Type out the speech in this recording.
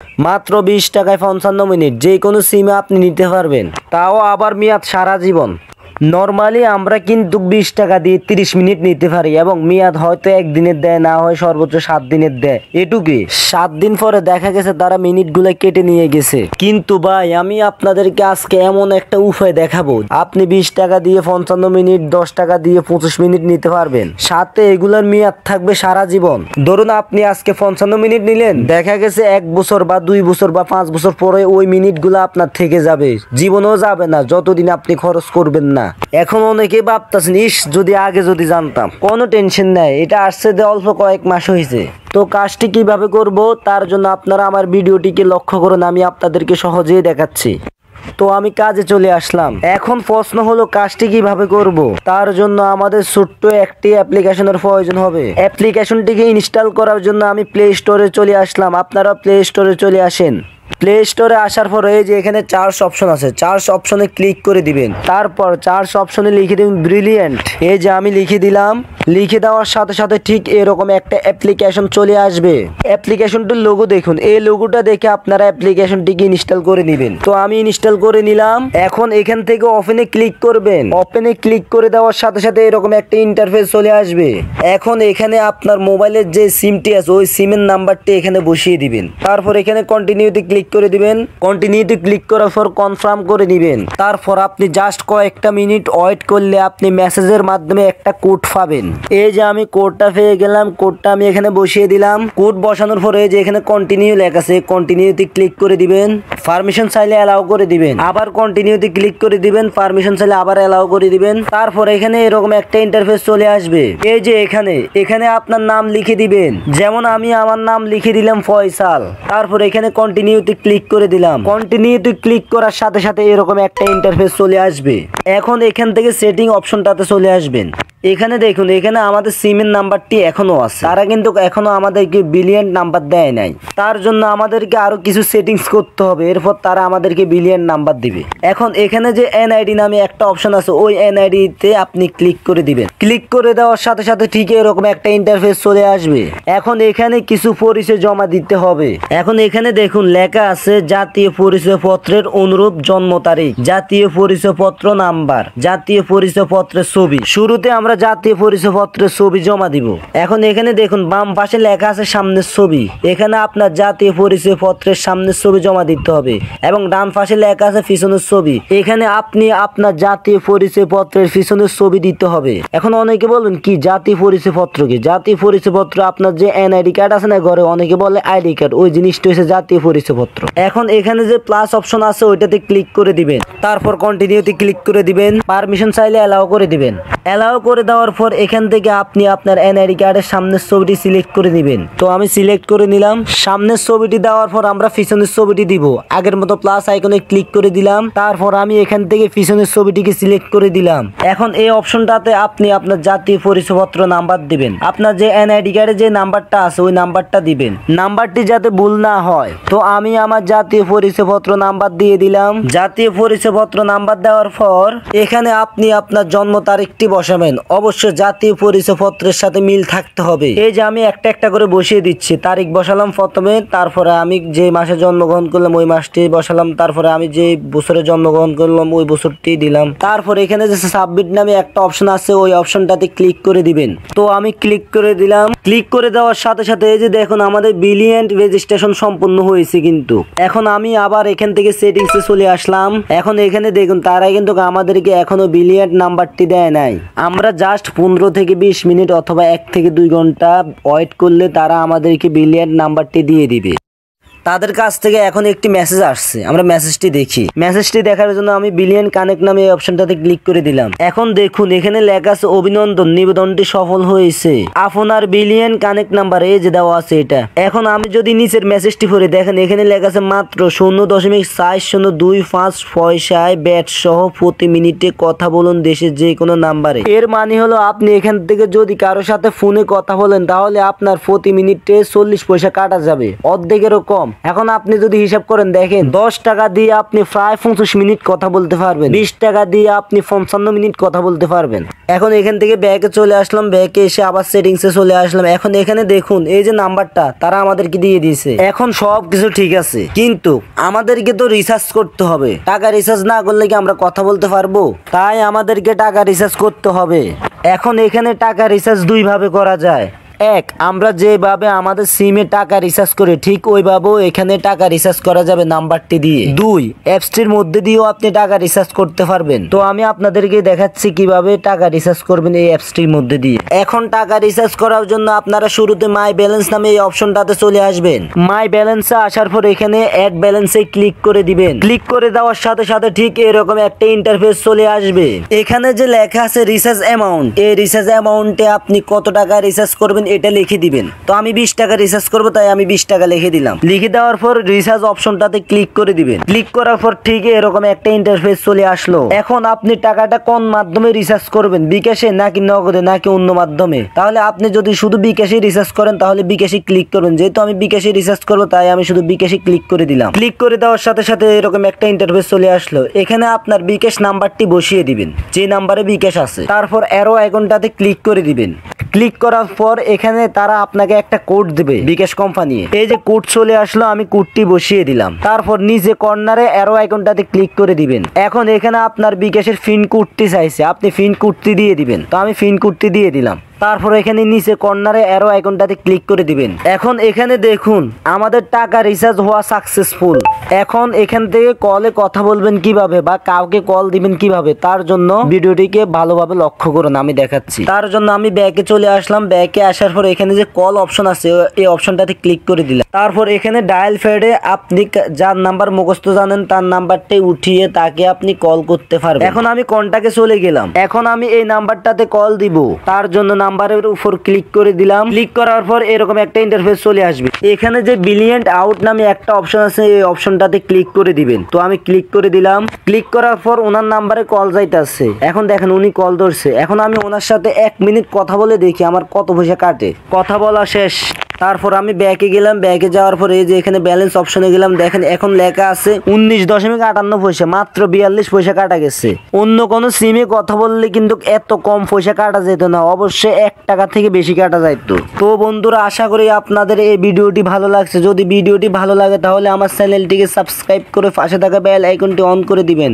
মাত্র 20 টাকায় 55 মিনিট যে কোনো সিমে আপনি নিতে পারবেন, তাও আবার মেয়াদ সারা জীবন। নর্মালি আমরা কিন্তু 20 টাকা দিয়ে 30 মিনিট নিতে পারি এবং মেয়াদ হয়তো একদিনের দেয়, না হয় সর্বোচ্চ 7 দিনের দেয়। এটুকুই। 7 দিন পরে দেখা গেছে তারা মিনিটগুলো কেটে নিয়ে গেছে। কিন্তু ভাই আমি আপনাদেরকে আজকে এমন একটা উপায় দেখাবো, আপনি 20 টাকা দিয়ে 55 মিনিট, 10 টাকা দিয়ে 25 মিনিট নিতে পারবেন, সাথে এগুলোর মেয়াদ থাকবে সারা জীবন। ধরুন আপনি আজকে 55 মিনিট নিলেন, দেখা গেছে 1 বছর বা 2 বছর বা 5 বছর পরে ওই মিনিটগুলো আপনার থেকে যাবে, জীবনেও যাবে না যতদিন আপনি খরচ করবেন না। এখন অনেকে ভাবতেছেন, ইস যদি আগে যদি জানতাম। কোনো টেনশন নাই, এটা আসছে যে অল্প কয়েক মাস হয়েছে। তো কাজটি কিভাবে করব তার জন্য আপনারা আমার ভিডিওটিকে লক্ষ্য করুন, আমি আপনাদেরকে সহজেই দেখাচ্ছি। তো আমি কাজে চলে আসলাম। এখন প্রশ্ন হলো কাজটি কিভাবে করব। তার জন্য আমাদের ছোট্ট একটি অ্যাপ্লিকেশনের প্রয়োজন হবে। অ্যাপ্লিকেশনটিকে ইনস্টল করার জন্য আমি প্লে স্টোরে চলে আসলাম। আপনারা প্লে স্টোরে চলে আসেন। প্লে স্টোরে আসার পর এই যে এখানে চার্জ অপশন আছে, চার্জ অপশনে ক্লিক করে দিবেন। তারপর চার্জ অপশনে লিখে দিবেন ব্রিলিয়েন্ট। এই যে আমি লিখে দিলাম। লিখে দেওয়ার সাথে সাথে ঠিক এরকম একটা অ্যাপ্লিকেশন চলে আসবে। অ্যাপ্লিকেশনটির লোগো দেখুন, এই লোগোটা দেখে আপনারা অ্যাপ্লিকেশনটিকে ইনস্টল করে নেবেন। তো আমি ইনস্টল করে নিলাম। এখন এখান থেকে ওপেনে ক্লিক করবেন। ওপেনে ক্লিক করে দেওয়ার সাথে সাথে এরকম একটা ইন্টারফেস চলে আসবে। এখন এখানে আপনার মোবাইলের যে সিমটি আছে ওই সিমের নাম্বারটি এখানে বসিয়ে দিবেন। তারপর এখানে কন্টিনিউতে ক্লিক করে দিবেন। কন্টিনিউতে ক্লিক করার পর কনফার্ম করে নেবেন। তারপর আপনি জাস্ট কয়েকটা মিনিট ওয়েট করলে আপনি মেসেজের মাধ্যমে একটা কোড পাবেন। এই যে আমি কোডটা পেয়ে গেলাম, কোডটা আমি এখানে বসিয়ে দিলাম। কোড বসানোর পরে যে এখানে কন্টিনিউ লেখা আছে, কন্টিনিউতে ক্লিক করে দিবেন। পারমিশন চাইলে অ্যালাউ করে দিবেন, আবার কন্টিনিউতে ক্লিক করে দিবেন। পারমিশন চাইলে আবার অ্যালাউ করে দিবেন। তারপর এখানে এরকম একটা ইন্টারফেস চলে আসবে। এই যে এখানে আপনার নাম লিখে দিবেন। যেমন আমি আমার নাম লিখে দিলাম ফয়সাল। তারপর এখানে কন্টিনিউতে ক্লিক করে দিলাম। কন্টিনিউতে ক্লিক করার সাথে সাথে এরকম একটা ইন্টারফেস চলে আসবে। এখন এখান থেকে সেটিং অপশনটাতে চলে আসবেন। এখানে দেখুন, এখানে আমাদের সিমের নাম্বারটি এখনো আছে, তারা কিন্তু এখনো আমাদেরকে বিলিয়ন নাম্বার দেয় নাই। তার জন্য আমাদেরকে আরো কিছু সেটিংস করতে হবে, এরপর তারা আমাদেরকে বিলিয়ন নাম্বার দিবে। এখন এখানে যে এনআইডি নামে একটা অপশন আছে, ওই এনআইডি তে আপনি ক্লিক করে দিবেন। ক্লিক করে দেওয়ার সাথে সাথে ঠিক এরকম একটা ইন্টারফেস চলে আসবে। এখন এখানে কিছু পরিচয় জমা দিতে হবে। এখন এখানে দেখুন লেখা আছে জাতীয় পরিচয়পত্রের অনুরূপ জন্ম তারিখ, জাতীয় পরিচয়পত্র নাম্বার, জাতীয় পরিচয়পত্রের ছবি। শুরুতে আমরা জাতীয় পরিচয়পত্রের ছবি জমা দিব। এখন এখানে দেখুন বাম পাশে লেখা আছে সামনের ছবি, এখানে আপনার জাতীয় পরিচয়পত্রের সামনের ছবি জমা দিতে হবে। এবং ডান পাশে লেখা আছে পিছনের ছবি, এখানে আপনি আপনার জাতীয় পরিচয়পত্রের পিছনের ছবি দিতে হবে। এখন অনেকে বলবেন কি জাতীয় পরিচয়পত্র কি? জাতীয় পরিচয়পত্র আপনার যে এনআইডি কার্ড আছে না ঘরে, অনেকে বলে আইডি কার্ড, ওই জিনিসটা হচ্ছে জাতীয় পরিচয়পত্র। এখন এখানে যে প্লাস অপশন আছে ওইটাতে ক্লিক করে দিবেন। তারপর কন্টিনিউতে ক্লিক করে দিবেন। পারমিশন চাইলে অ্যালাউ করে দিবেন। অ্যালাউ করে দেওয়ার পর এখান থেকে আপনি আপনার এনআইডি কার্ডের সামনের ছবিটি সিলেক্ট করে দিবেন। তো আমি সিলেক্ট করে নিলাম। সামনের ছবিটি দেওয়ার পর আমরা পিছনের ছবিটি দিব। আগের মতো প্লাস আইকনে ক্লিক করে দিলাম। তারপর আমি এখান থেকে পিছনের ছবিটিকে সিলেক্ট করে দিলাম। এখন এই অপশনটাতে আপনি আপনার জাতীয় পরিচয়পত্র নাম্বার দিবেন। আপনার যে এনআইডি কার্ডে যে নাম্বারটা আছে ওই নাম্বারটা দিবেন, নাম্বারটি যাতে ভুল না হয়। তো আমি আমার জাতীয় পরিচয়পত্র নাম্বার দিয়ে দিলাম। জাতীয় পরিচয়পত্র নাম্বার দেওয়ার পর এখানে আপনি আপনার জন্ম তারিখটি বসাবেন। অবশ্যই জাতীয় পরিচয়পত্রের সাথে মিল থাকতে হবে। এই যে আমি একটা একটা করে বসিয়ে দিচ্ছি। তারিখ বসালাম প্রথমে, তারপরে আমি যে মাসে জন্মগ্রহণ করলাম ওই মাসটি বসালাম, তারপরে আমি যে বছরে জন্মগ্রহণ করলাম ওই বছরটি দিলাম। তারপর এখানে যে সাবমিট নামে একটা অপশন আছে ওই অপশনটাতে ক্লিক করে দিবেন। তো আমি ক্লিক করে দিলাম। ক্লিক করে দেওয়ার সাথে সাথে এই যে দেখুন আমাদের বিলিয়ন্ট রেজিস্ট্রেশন সম্পূর্ণ হয়েছে। কিন্তু এখন আমি আবার এখান থেকে সেটিংসে চলে আসলাম। এখন এখানে দেখুন তারা কিন্তু আমাদেরকে এখনো বিলিয়ন্ট নাম্বারটি দেয় নাই। আমরা জাস্ট 15 থেকে 20 মিনিট অথবা 1 থেকে 2 ঘন্টা ওয়েট করলে তারা আমাদেরকে বিলিয়ন্ট নাম্বারটি দিয়ে দিবে। তাদের কাছ থেকে এখন একটি মেসেজ আসছে, আমরা মেসেজটি দেখি। মেসেজটি দেখার জন্য আমি বিলিয়ন কানেক্ট নামে এই অপশনটাতে ক্লিক করে দিলাম। এখন দেখুন এখানে লেখা আছে অভিনন্দন, নিবেদনটি সফল হয়েছে, আপনার বিলিয়ন কানেক্ট নাম্বার এই যে দেওয়া আছে এটা। এখন আমি যদি নিচের মেসেজটি পড়ে দেখেন এখানে লেখা আছে মাত্র 0.4025 পয়সায় ব্যাট সহ প্রতি মিনিটে কথা বলুন দেশের যে কোনো নাম্বারে। এর মানে হলো আপনি এখান থেকে যদি কারোর সাথে ফোনে কথা বলেন তাহলে আপনার প্রতি মিনিটে 40 পয়সা কাটা যাবে, অর্ধেকেরও কম। এখন আপনি যদি হিসাব করেন দেখেন 10 টাকা দিয়ে আপনি প্রায় 25 মিনিট কথা বলতে পারবেন, 20 টাকা দিয়ে আপনি 55 মিনিট কথা বলতে পারবেন। এখন এখান থেকে ব্যাকে চলে আসলাম, ব্যাকে এসে আবার সেটিংসে চলে আসলাম। এখন এখানে দেখুন এই যে নাম্বারটা তারা আমাদেরকে দিয়ে দিয়েছে। এখন সব কিছু ঠিক আছে, কিন্তু আমাদেরকে তো রিচার্জ করতে হবে। টাকা রিচার্জ না করলে কি আমরা কথা বলতে পারবো? তাই আমাদেরকে টাকা রিচার্জ করতে হবে। এখন এখানে টাকা রিচার্জ দুই ভাবে করা যায়। এক, আমরা যেভাবে আমাদের সিমে টাকা রিচার্জ করে ঠিক ওইভাবেও এখানে টাকা রিচার্জ করা যাবে নাম্বারটি দিয়ে। দুই, অ্যাপসটির মধ্যে দিয়েও আপনি টাকা রিচার্জ করতে পারবেন। তো আমি আপনাদেরকে দেখাচ্ছি কিভাবে টাকা রিচার্জ করবেন এই অ্যাপসটির মধ্যে দিয়ে। এখন টাকা রিচার্জ করার জন্য আপনারা শুরুতে মাই ব্যালেন্স নামে এই অপশনটাতে চলে আসবেন। মাই ব্যালেন্সে আসার পর এখানে অ্যাড ব্যালেন্সে ক্লিক করে দিবেন। ক্লিক করে দেওয়ার সাথে সাথে ঠিক এরকম একটা ইন্টারফেস চলে আসবে। এখানে যে লেখা আছে রিচার্জ অ্যামাউন্ট, এই রিচার্জ অ্যামাউন্টে আপনি কত টাকা রিচার্জ করবেন এটা লিখে দিবেন। তো আমি 20 টাকা রিচার্জ করবো, তাই আমি 20 টাকা লিখে দিলাম। লিখে দেওয়ার পর রিচার্জ অপশনটাতে ক্লিক করে দিবেন। ক্লিক করার পর ঠিক এরকম একটা ইন্টারফেস চলে আসলো। এখন আপনি টাকাটা কোন মাধ্যমে রিচার্জ করবেন, বিকাশে নাকি নগদে নাকি অন্য মাধ্যমে? তাহলে আপনি যদি শুধু বিকাশে রিচার্জ করেন তাহলে বিকাশে ক্লিক করবেন। যেহেতু আমি বিকাশে রিচার্জ করবো তাই আমি শুধু বিকাশে ক্লিক করে দিলাম। ক্লিক করে দেওয়ার সাথে সাথে এরকম একটা ইন্টারফেস চলে আসলো। এখানে আপনার বিকাশ নাম্বারটি বসিয়ে দিবেন, যে নাম্বারে বিকাশ আছে। তারপর অ্যারো আইকনটাতে ক্লিক করে দিবেন। ক্লিক করার পর এখানে তারা আপনাকে একটা কোড দিবে বিকাশ কোম্পানি। এই যে কোড চলে আসলো, আমি কোডটি বসিয়ে দিলাম। তারপর নিচে কর্নারে অ্যারো আইকনটাতে ক্লিক করে দিবেন। এখন এখানে আপনার বিকাশের পিন কোডটি চাইছে, আপনি পিন কোডটি দিয়ে দিবেন। তো আমি পিন কোডটি দিয়ে দিলাম। তারপর এখানে নিচে কর্নারে অ্যারো আইকনটাতে ক্লিক করে দিবেন। এখন এখানে দেখুন আমাদের টাকা রিচার্জ হওয়া সাকসেসফুল। এখন এখান থেকে কলে কথা বলবেন কিভাবে বা কাউকে কল দিবেন কিভাবে, তার জন্য ভিডিওটিকে ভালোভাবে লক্ষ্য করুন, আমি দেখাচ্ছি। তার জন্য আমি ব্যাকে চলে আসলাম। ব্যাকে আসার পর এখানে যে কল অপশন আছে এই অপশনটাতে ক্লিক করে দিলাম। তারপর এখানে ডায়াল প্যাডে আপনি যার নাম্বার মুখস্থ জানেন তার নাম্বারটি উঠিয়ে তাকে আপনি কল করতে পারবেন। এখন আমি কন্টাক্টে চলে গেলাম। এখন আমি এই নাম্বারটাতে কল দিব, তার জন্য নাম্বারের উপর ক্লিক করে দিলাম। ক্লিক করার পর এরকম একটা ইন্টারফেস চলে আসবে। এখানে যে ব্রিলিয়ান্ট আউট নামে একটা অপশন আছে এই অপশনটাতে ক্লিক করে দিবেন। তো আমি ক্লিক করে দিলাম। ক্লিক করার পর ওনার নাম্বারে কল যাইতেছে। এখন দেখেন উনি কল ধরছে। এখন আমি ওনার সাথে 1 মিনিট কথা বলে দেখি আমার কত পয়সা কাটে। কথা বলা শেষ। তারপর আমি ব্যাকে গেলাম। ব্যাকে যাওয়ার পর এই যে এখানে ব্যালেন্স অপশনে গেলাম। দেখেন এখন লেখা আছে 19.58 পয়সা, মাত্র 42 পয়সা কাটা গেছে। অন্য কোনো সিমে কথা বললে কিন্তু এত কম পয়সা কাটা যেত না, অবশ্যই 1 টাকা থেকে বেশি কাটা যাইতো। তো বন্ধুরা, আশা করি আপনাদের এই ভিডিওটি ভালো লাগছে। যদি ভিডিওটি ভালো লাগে তাহলে আমার চ্যানেলটিকে সাবস্ক্রাইব করে পাশে থাকা বেল আইকনটি অন করে দিবেন।